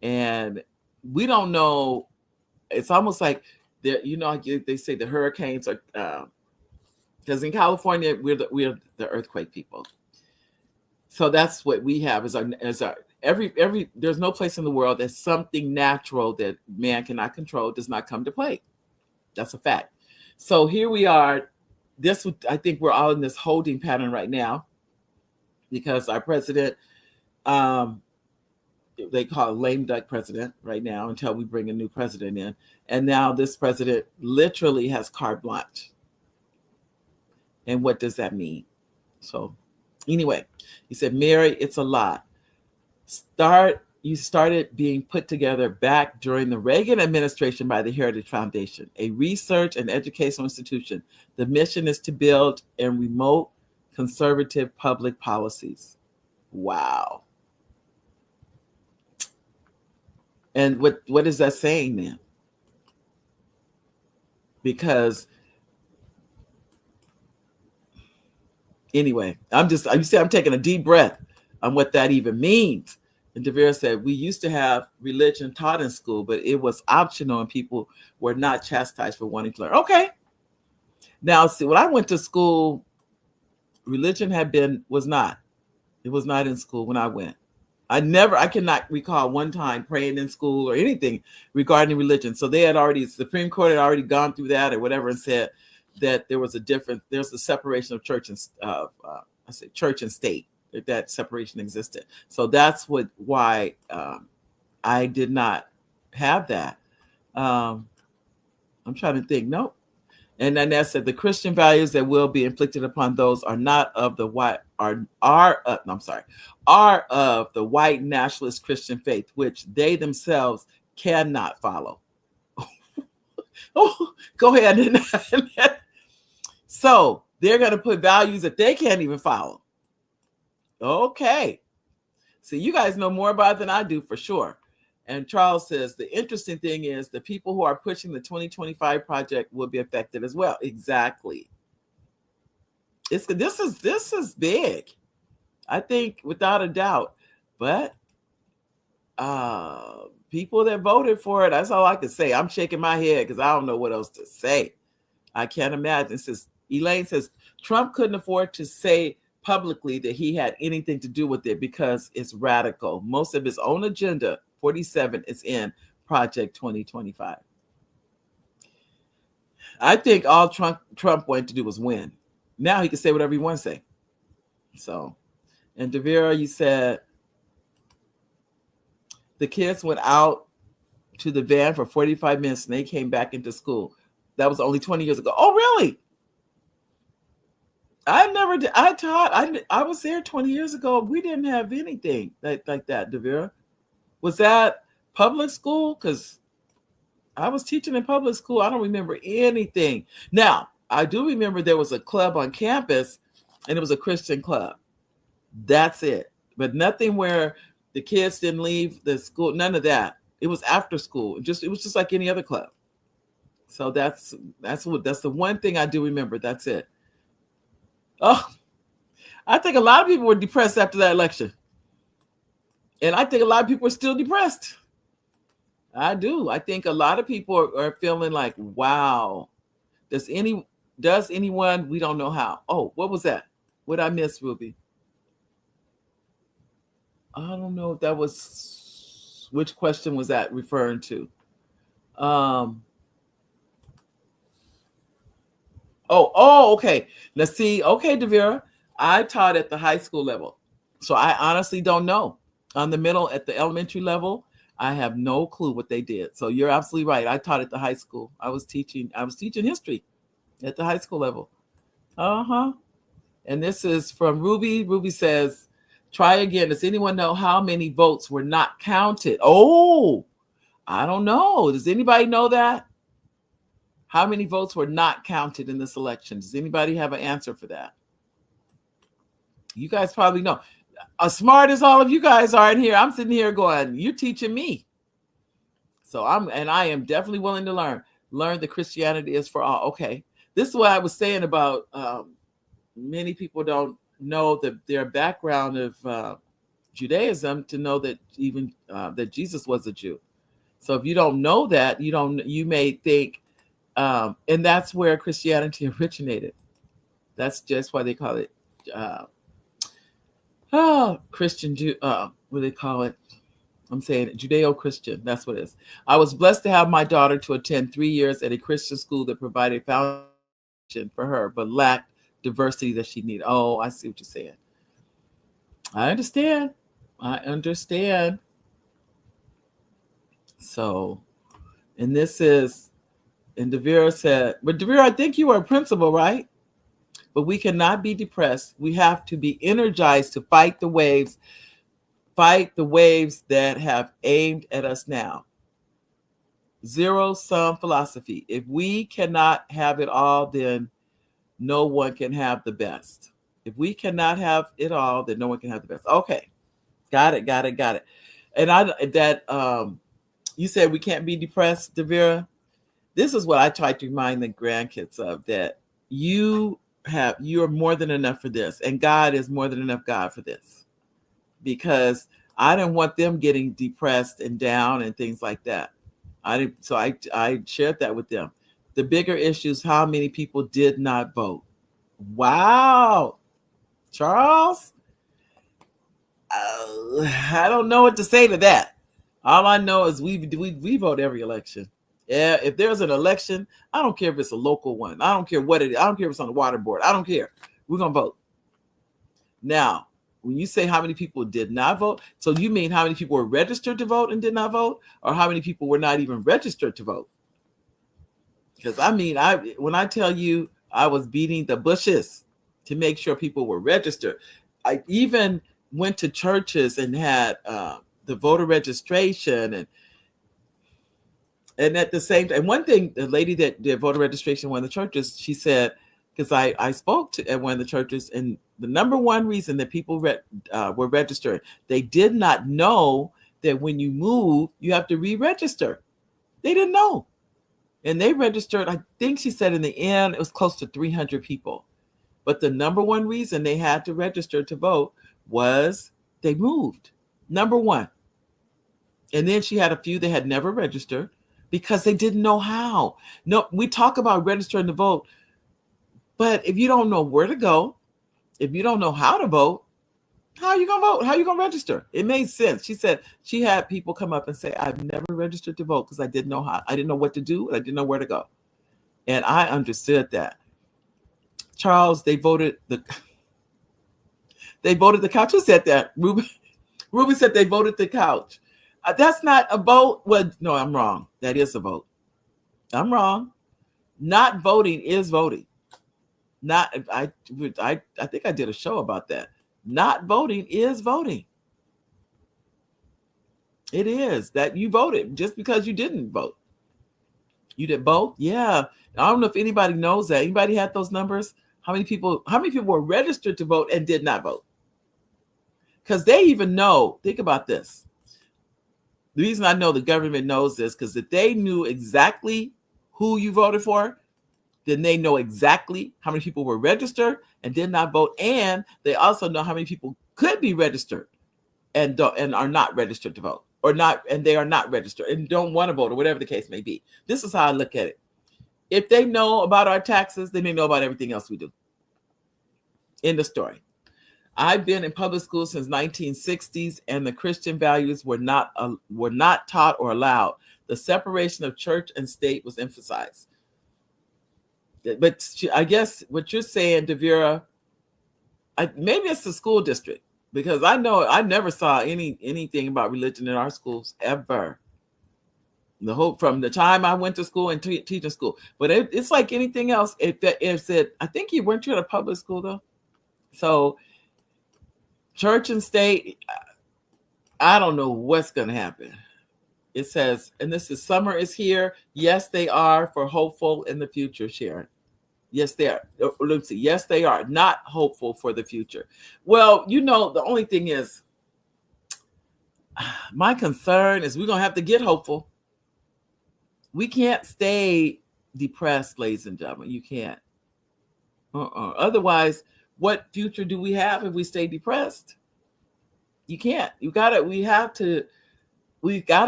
and we don't know. It's almost like there, they say the hurricanes are, because in California we're the earthquake people. So that's what we have as our every there's no place in the world that something natural that man cannot control does not come to play. That's a fact. So here we are. I think we're all in this holding pattern right now because our president, they call it lame duck president right now until we bring a new president in. And now this president literally has carte blanche. And what does that mean? So anyway, he said, Mary, it's a lot. You started being put together back during the Reagan administration by the Heritage Foundation, a research and educational institution. The mission is to build and promote conservative public policies. Wow. And what is that saying then? Because anyway, I'm taking a deep breath on what that even means. And DeVera said, we used to have religion taught in school, but it was optional and people were not chastised for wanting to learn. Okay. Now, see, when I went to school, religion was not in school when I went. I cannot recall one time praying in school or anything regarding religion. So the Supreme Court had already gone through that or whatever and said that there's a separation of church and state, that separation existed. So that's why I did not have that. I'm trying to think. Nope. And then that said, the Christian values that will be inflicted upon those are not of the white are of the white nationalist Christian faith, which they themselves cannot follow. Oh, go ahead. So they're going to put values that they can't even follow. Okay. So you guys know more about it than I do for sure. And Charles says, the interesting thing is the people who are pushing the 2025 project will be affected as well. Exactly. This is big. I think without a doubt. But people that voted for it, that's all I can say. I'm shaking my head because I don't know what else to say. I can't imagine. Elaine says, Trump couldn't afford to say publicly that he had anything to do with it because it's radical. Most of his own agenda, 47, is in Project 2025. I think all Trump wanted to do was win. Now he can say whatever he wants to say. So, and DeVera, you said the kids went out to the van for 45 minutes and they came back into school. That was only 20 years ago. Oh, really? I never did. I was there 20 years ago. We didn't have anything like that, DeVera. Was that public school? Because I was teaching in public school. I don't remember anything. Now, I do remember there was a club on campus, and it was a Christian club. That's it. But nothing where the kids didn't leave the school. None of that. It was after school. It was just like any other club. So that's the one thing I do remember. That's it. Oh, I think a lot of people were depressed after that election. And I think a lot of people are still depressed. I do. I think a lot of people are feeling like, wow, does anyone, we don't know how. Oh, what was that? What I miss, Ruby? I don't know if that was, which question was that referring to? Okay. Let's see. Okay, DeVera, I taught at the high school level. So I honestly don't know. On the middle, at the elementary level, I have no clue what they did. So you're absolutely right. I taught at the high school. I was teaching history at the high school level. And this is from Ruby. Ruby says, try again. Does anyone know how many votes were not counted? Oh, I don't know. Does anybody know that? How many votes were not counted in this election? Does anybody have an answer for that? You guys probably know. As smart as all of you guys are in here, I'm sitting here going, you're teaching me. So I am definitely willing to learn that Christianity is for all. Okay. This is what I was saying about many people don't know their background of Judaism to know that even that Jesus was a Jew. So if you don't know that, you may think, and that's where Christianity originated. That's just why they call it Christian Jew. What do they call it? I'm saying Judeo-Christian. That's what it is. I was blessed to have my daughter to attend 3 years at a Christian school that provided foundation for her, but lacked diversity that she needed. Oh, I see what you're saying. I understand. So, and Devera said, but Devera, I think you are a principal, right? But we cannot be depressed. We have to be energized to fight the waves that have aimed at us now. Zero-sum philosophy. If we cannot have it all, then no one can have the best. If we cannot have it all, then no one can have the best. Okay. Got it. And you said we can't be depressed, Devera. This is what I try to remind the grandkids of, that you're more than enough for this, and God is more than enough God for this. Because I didn't want them getting depressed and down and things like that. I shared that with them. The bigger issue is how many people did not vote. Wow, Charles, I don't know what to say to that. All I know is we vote every election. Yeah, if there's an election, I don't care if it's a local one. I don't care what it is. I don't care if it's on the water board. I don't care. We're gonna vote. Now, when you say how many people did not vote, so you mean how many people were registered to vote and did not vote, or how many people were not even registered to vote? Because when I tell you I was beating the bushes to make sure people were registered, I even went to churches and had the voter registration and at the same time, one thing, the lady that did voter registration in one of the churches, she said, because I spoke at one of the churches, and the number one reason that people were registered, they did not know that when you move, you have to re-register. They didn't know. And they registered, I think she said in the end, it was close to 300 people. But the number one reason they had to register to vote was they moved. Number one. And then she had a few that had never registered because they didn't know how. No, we talk about registering to vote, but if you don't know where to go, if you don't know how to vote, how are you going to vote? How are you going to register? It made sense. She said she had people come up and say, I've never registered to vote because I didn't know how. I didn't know what to do. And I didn't know where to go. And I understood that. Charles, they voted the couch. Who said that? Ruby said they voted the couch. That's not a vote. Well, no, I'm wrong. That is a vote. I'm wrong. Not voting is voting. I think I did a show about that. Not voting is voting. It is that you voted just because you didn't vote. You did both? Yeah. I don't know if anybody knows that. Anybody had those numbers? How many people were registered to vote and did not vote? Because they even know, think about this. The reason I know the government knows this, because if they knew exactly who you voted for, then they know exactly how many people were registered and did not vote. And they also know how many people could be registered and are not registered to vote, and they are not registered and don't want to vote, or whatever the case may be. This is how I look at it. If they know about our taxes, then they know about everything else we do. End of story. I've been in public school since 1960s, and the Christian values were not taught or allowed. The separation of church and state was emphasized. But I guess what you're saying, Devera, maybe it's the school district, because I know I never saw anything about religion in our schools ever. From the time I went to school and teaching school, but it's like anything else. I think you weren't at a public school though, so church and state, I don't know what's going to happen. It says, and this is summer is here. Yes, they are for hopeful in the future, Sharon. Yes, they are. Let's see. Yes, they are not hopeful for the future. Well, the only thing is, my concern is we're going to have to get hopeful. We can't stay depressed, ladies and gentlemen. You can't. Otherwise, what future do we have if we stay depressed? You can't. We've got to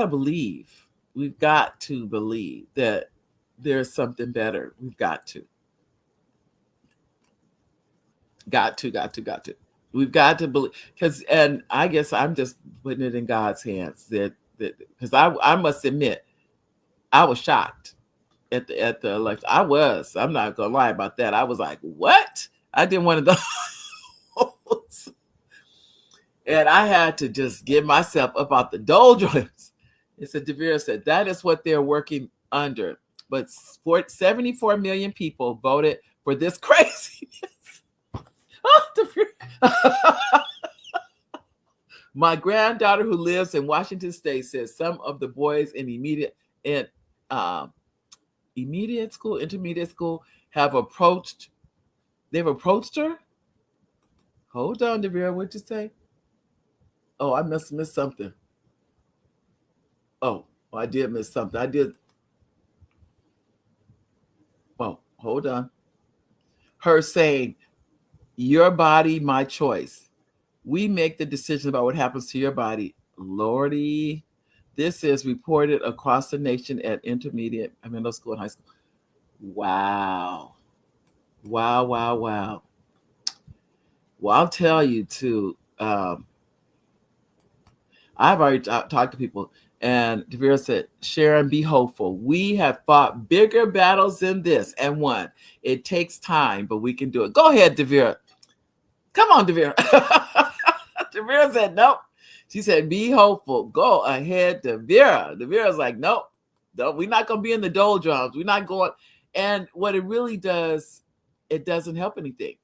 believe. We've got to believe that there's something better. We've got to. Got to. We've got to believe, and I guess I'm just putting it in God's hands that because I must admit, I was shocked at the election. I'm not gonna lie about that. I was like, what? I didn't want to those. And I had to just get myself up out the doldrums. It's a DeVere said that is what they're working under. But 74 million people voted for this craziness. My granddaughter who lives in Washington State says some of the boys in intermediate school have approached her. Hold on, DeVere, what'd you say? Oh, I must miss something. Oh, I did miss something. I did. Oh, hold on. Her saying, your body, my choice. We make the decision about what happens to your body. Lordy, this is reported across the nation at intermediate, middle school and high school. Wow. Well, I'll tell you too. I've already talked to people, and DeVere said, Sharon, be hopeful. We have fought bigger battles than this and won. It takes time, but we can do it. Go ahead, DeVere. Come on, DeVere. DeVere said, nope. She said, be hopeful. Go ahead, DeVere. DeVere's like, nope. No, we're not going to be in the doldrums. We're not going. And what it really does, it doesn't help anything.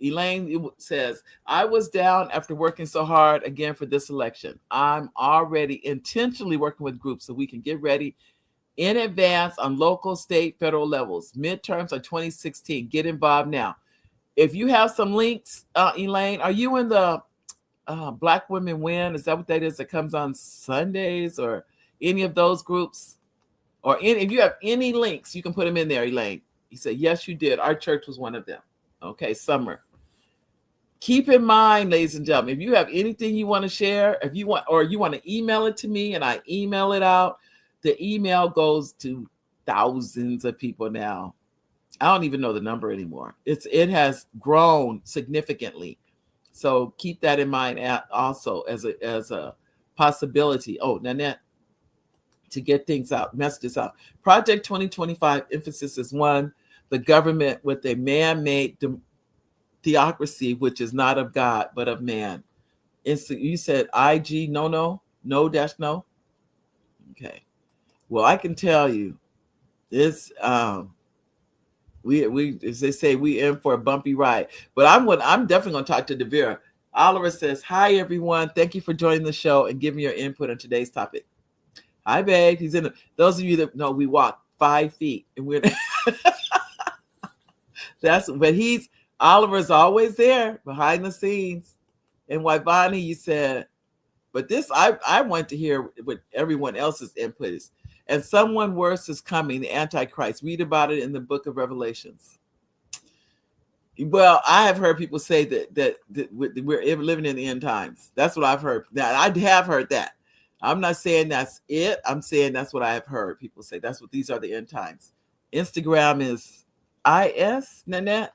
Elaine says, I was down after working so hard again for this election. I'm already intentionally working with groups so we can get ready in advance on local, state, federal levels. Midterms are 2016. Get involved now. If you have some links, Elaine, are you in the Black Women Win? Is that what that is? That comes on Sundays or any of those groups? Or if you have any links, you can put them in there, Elaine. He said, yes, you did. Our church was one of them. Okay, summer. Keep in mind, ladies and gentlemen, if you have anything you want to share, if you want, or you want to email it to me and I email it out, the email goes to thousands of people now. I don't even know the number anymore. It has grown significantly. So keep that in mind also as a possibility. Oh, Nanette, to get things out, messages out. Project 2025 emphasis is one, the government with a man-made theocracy, which is not of God, but of man. You said IG, no. Okay. Well, I can tell you this, we as they say, we in for a bumpy ride. But I'm definitely going to talk to DeVere. Oliver says, hi, everyone. Thank you for joining the show and giving your input on today's topic. Hi, babe. He's in. Those of you that know, we walk 5 feet, and we're Oliver's always there behind the scenes. And Bonnie, you said, but this I want to hear what everyone else's input is. And someone worse is coming, the Antichrist. Read about it in the book of Revelations. Well, I have heard people say that we're living in the end times. That's what I've heard. Now, I have heard that. I'm not saying that's it. I'm saying that's what I have heard people say. That's what these are the end times. Instagram is IS, Nanette?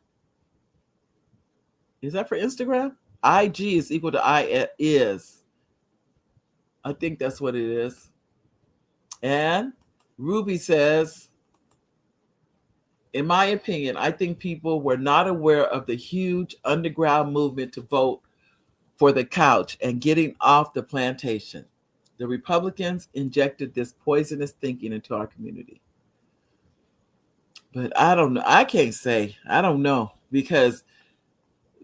Is that for Instagram? IG is equal to I is. I think that's what it is. And Ruby says, in my opinion, I think people were not aware of the huge underground movement to vote for the couch and getting off the plantation. The Republicans injected this poisonous thinking into our community. But I don't know. I can't say. I don't know, because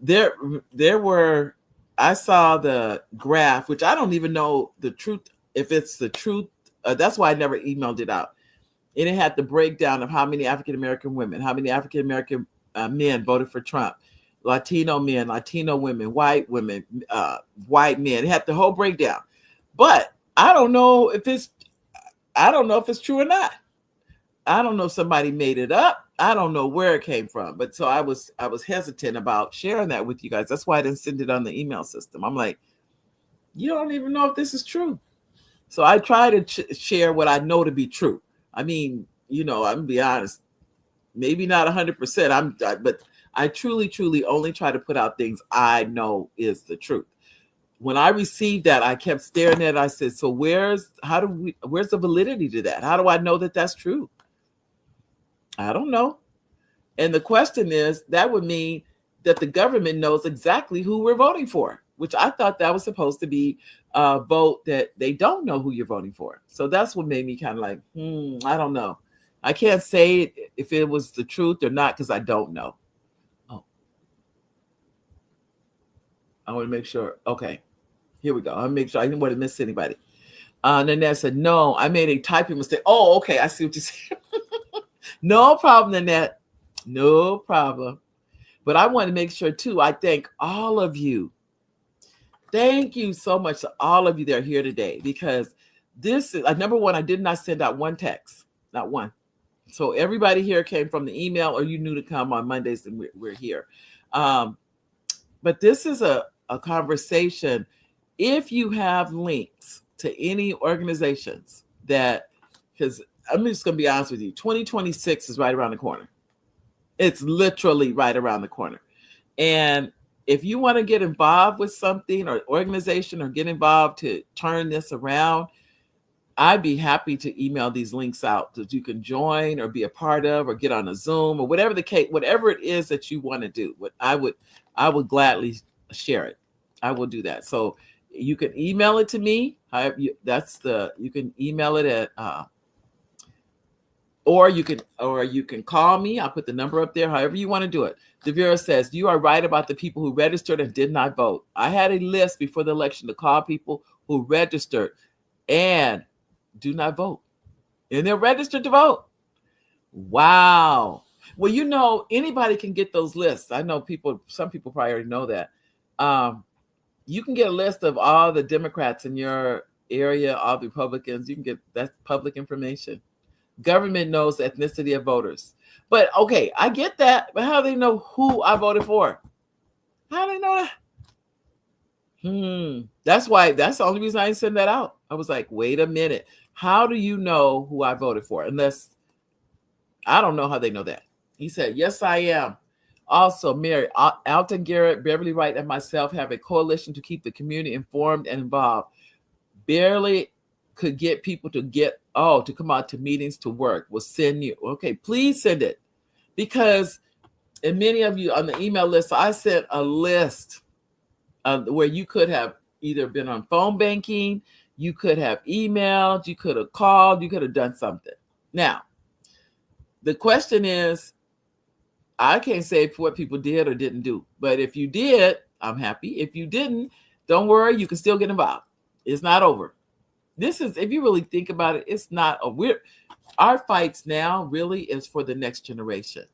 there were, I saw the graph, which I don't even know the truth, if it's the truth That's why I never emailed it out. And it had the breakdown of how many African American women, how many African American men voted for Trump, Latino men, Latino women, white women, white men. It had the whole breakdown. But I don't know if it's true or not. I don't know if somebody made it up. I don't know where it came from. But so I was hesitant about sharing that with you guys. That's why I didn't send it on the email system. I'm like, you don't even know if this is true. So I try to share what I know to be true. I mean, I'm gonna be honest, maybe not 100%. But I truly, truly only try to put out things I know is the truth. When I received that, I kept staring at it. I said, so where's the validity to that? How do I know that that's true? I don't know. And the question is, that would mean that the government knows exactly who we're voting for, which I thought that was supposed to be a vote that they don't know who you're voting for. So that's what made me kind of like, I don't know. I can't say if it was the truth or not because I don't know. Oh, I want to make sure. Okay, here we go. I want to make sure I didn't want to miss anybody. Nanette said, no, I made a typing mistake. Oh, okay. I see what you said. No problem, Nanette. No problem. But I want to make sure, too, I thank all of you. Thank you so much to all of you that are here today, because this is, number one, I did not send out one text, not one. So everybody here came from the email, or you knew to come on Mondays, and we're here. But this is a conversation. If you have links to any organizations that, because I'm just going to be honest with you, 2026 is right around the corner. It's literally right around the corner. And if you want to get involved with something or organization or get involved to turn this around, I'd be happy to email these links out that you can join or be a part of or get on a Zoom or whatever the case, whatever it is that you want to do. I would gladly share it. I will do that. So you can email it to me. You can email it at or you can call me. I'll put the number up there, however you want to do it. Devera says, you are right about the people who registered and did not vote. I had a list before the election to call people who registered and do not vote. And they're registered to vote. Wow. Well, anybody can get those lists. I know some people probably already know that. You can get a list of all the Democrats in your area, all the Republicans. That's public information. Government knows the ethnicity of voters. But okay, I get that. But how do they know who I voted for? How do they know that? That's the only reason I didn't send that out. I was like, wait a minute. How do you know who I voted for? Unless I don't know how they know that. He said, yes, I am. Also, Mary, Alton Garrett, Beverly Wright, and myself have a coalition to keep the community informed and involved. Barely could get people to come out to meetings to work. We'll send you. Okay, please send it. Because, and many of you on the email list, I sent a list where you could have either been on phone banking, you could have emailed, you could have called, you could have done something. Now, the question is, I can't say what people did or didn't do. But if you did, I'm happy. If you didn't, don't worry, you can still get involved. It's not over. This is, if you really think about it, it's not our fights now really is for the next generation.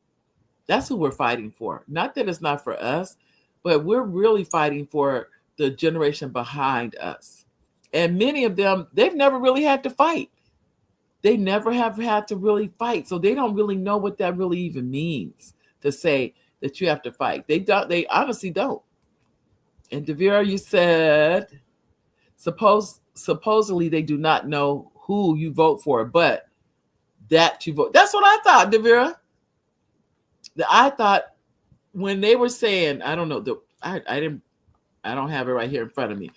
That's who we're fighting for. Not that it's not for us, but we're really fighting for the generation behind us. And many of them, they've never really had to fight. They never have had to really fight. So they don't really know what that really even means to say that you have to fight. They honestly don't. And Devera, you said, supposedly they do not know who you vote for, but that you vote. That's what I thought, Devera. I thought when they were saying, I don't know, I don't have it right here in front of me.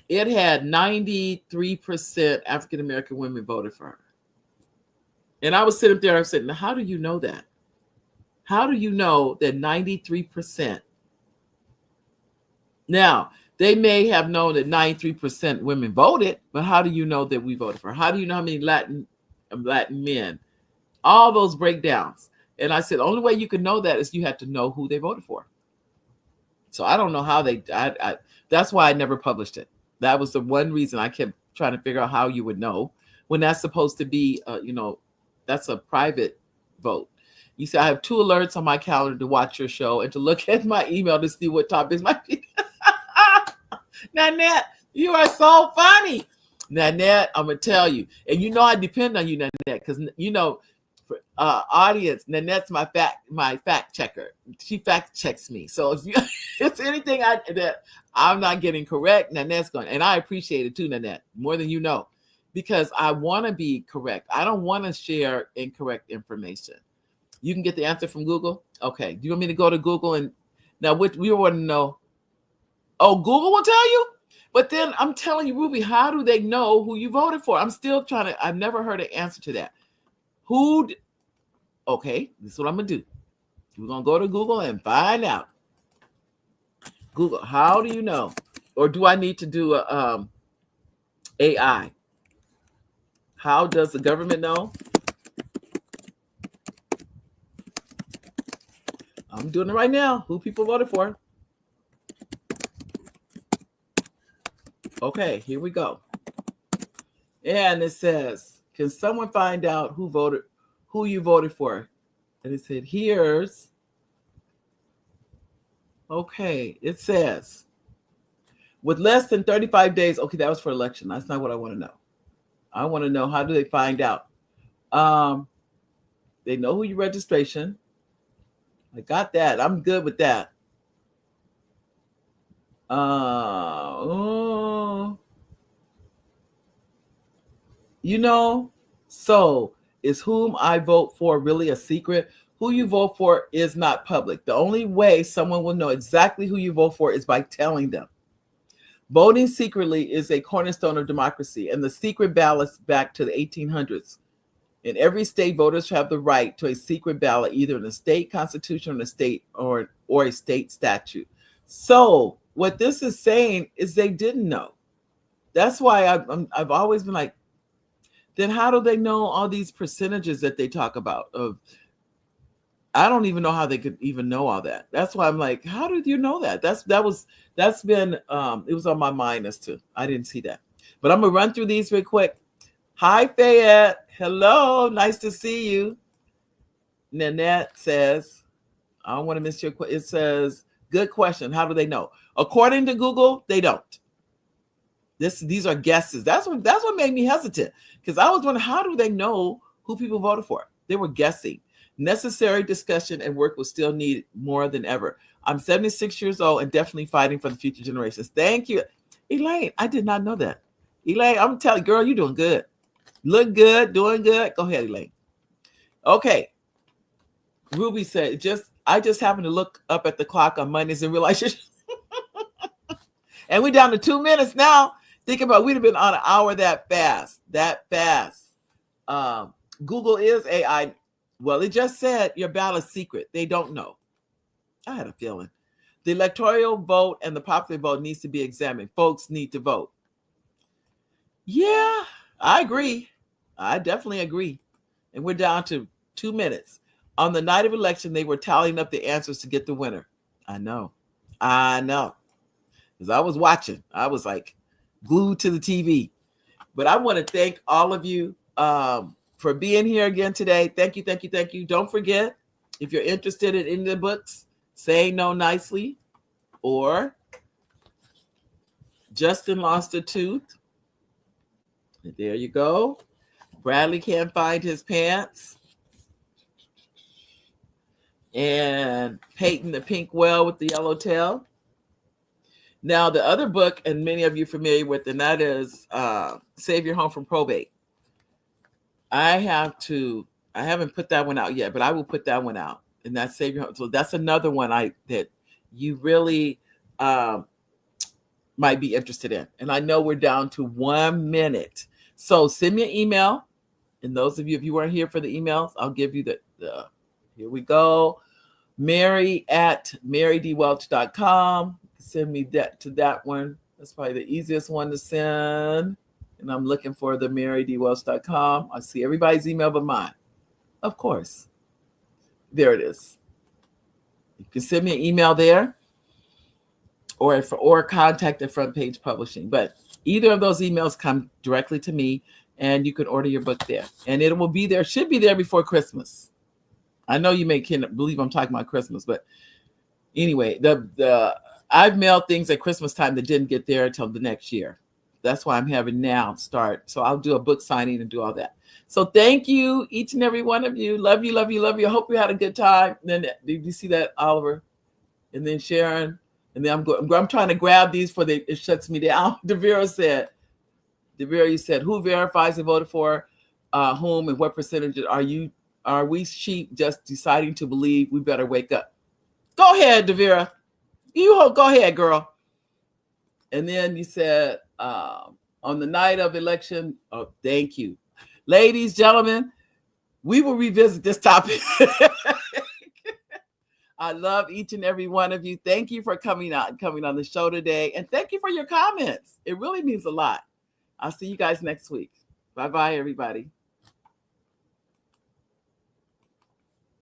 It had 93% African American women voted for her. And I was sitting there and said, now, how do you know that? How do you know that 93%? Now, they may have known that 93% women voted, but how do you know that we voted for her? How do you know how many Latin men? All those breakdowns. And I said, the only way you can know that is you have to know who they voted for. So I don't know how that's why I never published it. That was the one reason I kept trying to figure out how you would know. when that's supposed to be, that's a private vote. You say, I have 2 alerts on my calendar to watch your show and to look at my email to see what topics might be. Nanette, you are so funny. Nanette, I'm going to tell you. And I depend on you, Nanette, because, audience, Nanette's my fact checker. She fact checks me. So if it's anything that I'm not getting correct, Nanette's going. And I appreciate it too, Nanette, more than you know, because I want to be correct. I don't want to share incorrect information. You can get the answer from Google. Okay. Do you want me to go to Google? And now we want to know. Oh, Google will tell you? But then I'm telling you, Ruby, how do they know who you voted for? I'm still trying to, I've never heard an answer to that. Okay, this is what I'm going to do. We're going to go to Google and find out. Google, how do you know? Or do I need to do a AI? How does the government know? I'm doing it right now. Who people voted for? Okay, here we go. And it says, can someone find out who you voted for? And it said, okay, it says, with less than 35 days, okay, that was for election. That's not what I want to know. I want to know, how do they find out? They know who your registration. I got that. I'm good with that. So is whom I vote for really a secret? Who you vote for is not public. The only way someone will know exactly who you vote for is by telling them. Voting secretly is a cornerstone of democracy, and the secret ballots back to the 1800s. In every state, voters have the right to a secret ballot, either in the state constitution, or a state statute. So what this is saying is they didn't know. That's why I've always been like, then how do they know all these percentages that they talk about? I don't even know how they could even know all that. That's why I'm like, how did you know that? It was on my mind as to, I didn't see that. But I'm gonna run through these real quick. Hi, Fayette. Hello, nice to see you. Nanette says, I don't want to miss your question. It says, good question. How do they know? According to Google, they don't. These are guesses. That's what made me hesitant, because I was wondering, how do they know who people voted for? They were guessing. Necessary discussion and work will still need more than ever. I'm 76 years old and definitely fighting for the future generations. Thank you, Elaine. I did not know that. Elaine, I'm telling you, girl, you're doing good. Look good, doing good. Go ahead, Elaine. Okay. Ruby said, I just happened to look up at the clock on Mondays and realize and we're down to 2 minutes now. Think about, we'd have been on an hour that fast. Google is AI. Well, it just said your ballot's secret. They don't know. I had a feeling. The electoral vote and the popular vote needs to be examined. Folks need to vote. Yeah, I agree. I definitely agree. And we're down to 2 minutes. On the night of election, they were tallying up the answers to get the winner. I know. Because I was watching. I was like glued to the TV. But I want to thank all of you for being here again today. Thank you. Don't forget, if you're interested in the books, Saying No Nicely or Justin Lost a Tooth. There you go. Bradley Can't Find His Pants. And Peyton the Pink Whale with the Yellow Tail. Now, the other book, and many of you are familiar with, and that is Save Your Home from Probate. I haven't put that one out yet, but I will put that one out. And that's Save Your Home. So that's another one that you really might be interested in. And I know we're down to 1 minute. So send me an email. And those of you, if you weren't here for the emails, I'll give you here we go. Mary@marydwelch.com. Send me to that one. That's probably the easiest one to send. And I'm looking for the marydwelch.com. I see everybody's email but mine. Of course. There it is. You can send me an email there or contact the Front Page Publishing. But either of those emails come directly to me. and you can order your book there. And it will be there, should be there before Christmas. I know you can't believe I'm talking about Christmas, but anyway, I've mailed things at Christmas time that didn't get there until the next year. That's why I'm having now start. So I'll do a book signing and do all that. So thank you, each and every one of you. Love you, love you, love you. I hope you had a good time. And then did you see that, Oliver? And then Sharon. And then I'm trying to grab these for it shuts me down. Devera, you said, who verifies and voted for whom and what percentage are we sheep just deciding to believe we better wake up? Go ahead, Devera. Go ahead, girl. And then you said on the night of election, oh, thank you. Ladies, gentlemen, we will revisit this topic. I love each and every one of you. Thank you for coming on the show today. And thank you for your comments. It really means a lot. I'll see you guys next week. Bye-bye, everybody.